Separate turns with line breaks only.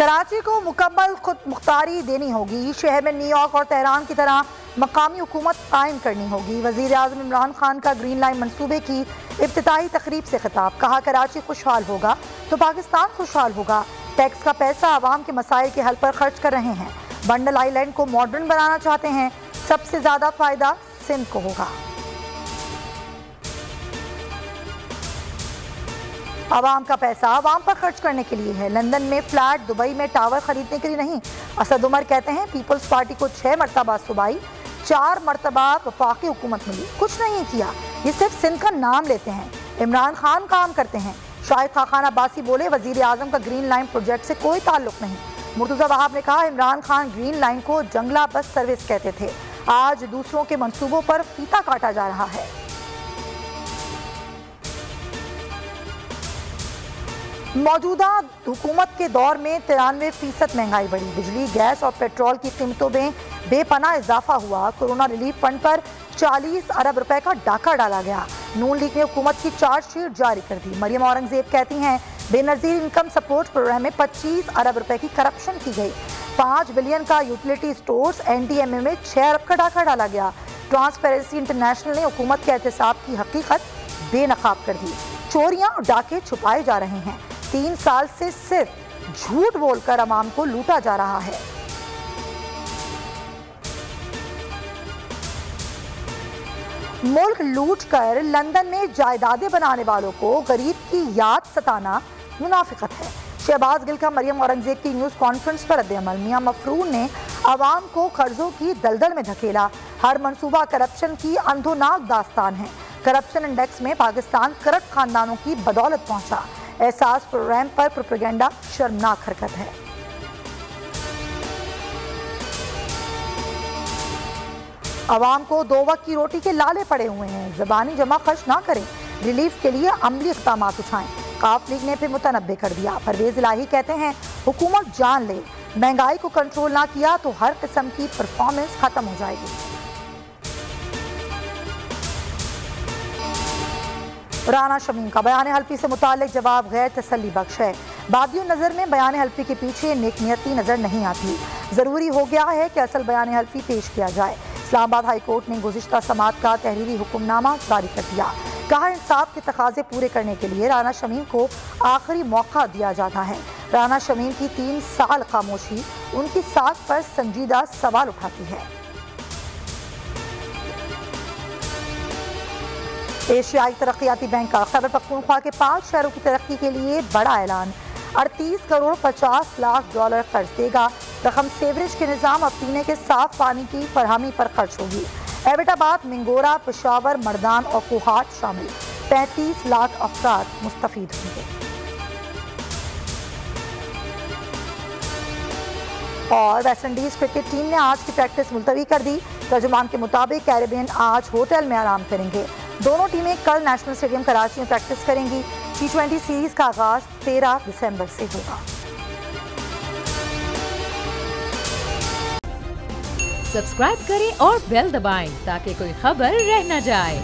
कराची को मुकम्मल खुद मुख्तारी देनी होगी। शहर में न्यूयॉर्क और तेहरान की तरह मकामी हुकूमत कायम करनी होगी। वज़ीर आज़म इमरान खान का ग्रीन लाइन मनसूबे की इफ्तिताही तकरीब से खिताब। कहा, कराची खुशहाल होगा तो पाकिस्तान खुशहाल होगा। टैक्स का पैसा आवाम के मसाइल के हल पर खर्च कर रहे हैं। बंडल आइलैंड को मॉडर्न बनाना चाहते हैं। सबसे ज़्यादा फ़ायदा सिंध को होगा। आवाम का पैसा आवाम पर खर्च करने के लिए है। लंदन में फ्लैट, दुबई में टावर खरीदने के लिए नहीं। असद उमर कहते हैं, पीपल्स पार्टी को 6 मरतबा सूबाई, 4 मरतबा वफाकी हुकूमत मिली, कुछ नहीं किया। ये सिर्फ सिंध का नाम लेते हैं। इमरान खान काम करते हैं। शाहिद खान अब्बासी बोले, वजीर आजम का ग्रीन लाइन प्रोजेक्ट से कोई ताल्लुक नहीं। मुर्तज़ा वहाब ने कहा, इमरान खान ग्रीन लाइन को जंगला बस सर्विस कहते थे। आज दूसरों के मंसूबों पर फीता काटा जा रहा है। मौजूदा हुकूमत के दौर में 93% महंगाई बढ़ी। बिजली, गैस और पेट्रोल की कीमतों में बेपनाह इजाफा हुआ। कोरोना रिलीफ फंड पर 40 अरब रुपए का डाका डाला गया। नून लीग ने हुकूमत की चार्जशीट जारी कर दी। मरियम औरंगजेब कहती हैं, बेनज़ीर इनकम सपोर्ट प्रोग्राम में 25 अरब रुपए की करप्शन की गई। 5 बिलियन का यूटिलिटी स्टोर्स NDMA में 6 अरब का डाका डाला गया। ट्रांसपेरेंसी इंटरनेशनल ने हुकूमत के एहतसाब की हकीकत बेनकाब कर दी। चोरियां और डाके छुपाए जा रहे हैं। 3 साल से सिर्फ झूठ बोलकर अवाम को लूटा जा रहा है। मुल्क लूट कर लंदन में जायदादें बनाने वालों को गरीब की याद सताना मुनाफिकत है। शहबाज गिल का मरियम औरंगजेब की न्यूज़ कॉन्फ्रेंस पर रद्द-ए-अमल। मियां मफरून ने अवाम को कर्जों की दलदल में धकेला। हर मंसूबा करप्शन की अंधोनाक दास्तान है। करप्शन इंडेक्स में पाकिस्तान करप्ट खानदानों की बदौलत पहुंचा। एहसास प्रोग्राम पर प्रोपेगेंडा शर्मनाक हरकत है। अवाम को 2 वक्त की रोटी के लाले पड़े हुए हैं। ज़बानी जमा खर्च ना करें। रिलीफ के लिए अमली इक़दाम उठाएं। काफ लीग ने फिर मुतनब्बे कर दिया। परवेज इलाही कहते हैं, हुकूमत जान ले, महंगाई को कंट्रोल ना किया तो हर किस्म की परफॉर्मेंस खत्म हो जाएगी। राना शमीम का बयान हल्फी से मुताल्लिक जवाब गैर तसल्ली बख्श है। बादियों नज़र में बयान हल्फी के पीछे नेकनियती नजर नहीं आती। जरूरी हो गया है कि असल बयान हल्फी पेश किया जाए। इस्लामाबाद हाई कोर्ट ने गुज़िश्ता समात का तहरीरी हुक्मनामा जारी कर दिया। कहा, इंसाफ के तकाजे पूरे करने के लिए राना शमीम को आखिरी मौका दिया जाता है। राना शमीम की 3 साल खामोशी उनकी साख पर संजीदा सवाल उठाती है। एशियाई तरक्याती बैंक का खैबर पख्तूनख्वा के 5 शहरों की तरक्की के लिए बड़ा ऐलान। 38 करोड़ 50 लाख डॉलर खर्च देगा। रकम सेवरेज के निज़ाम और पीने के साफ पानी की फरहमी पर खर्च होगी। एबटाबाद, मिंगोरा, पेशावर, मर्दान और कोहाट शामिल 35 लाख अफराद मुस्तफीद होंगे। और वेस्टइंडीज क्रिकेट टीम ने आज की प्रैक्टिस मुलतवी कर दी। तर्जुमान के मुताबिक कैरेबियन आज होटल में आराम करेंगे। दोनों टीमें कल नेशनल स्टेडियम कराची में प्रैक्टिस करेंगी। T20 सीरीज का आगाज 13 दिसंबर से होगा।
सब्सक्राइब करें और बेल दबाएं ताकि कोई खबर रह न जाए।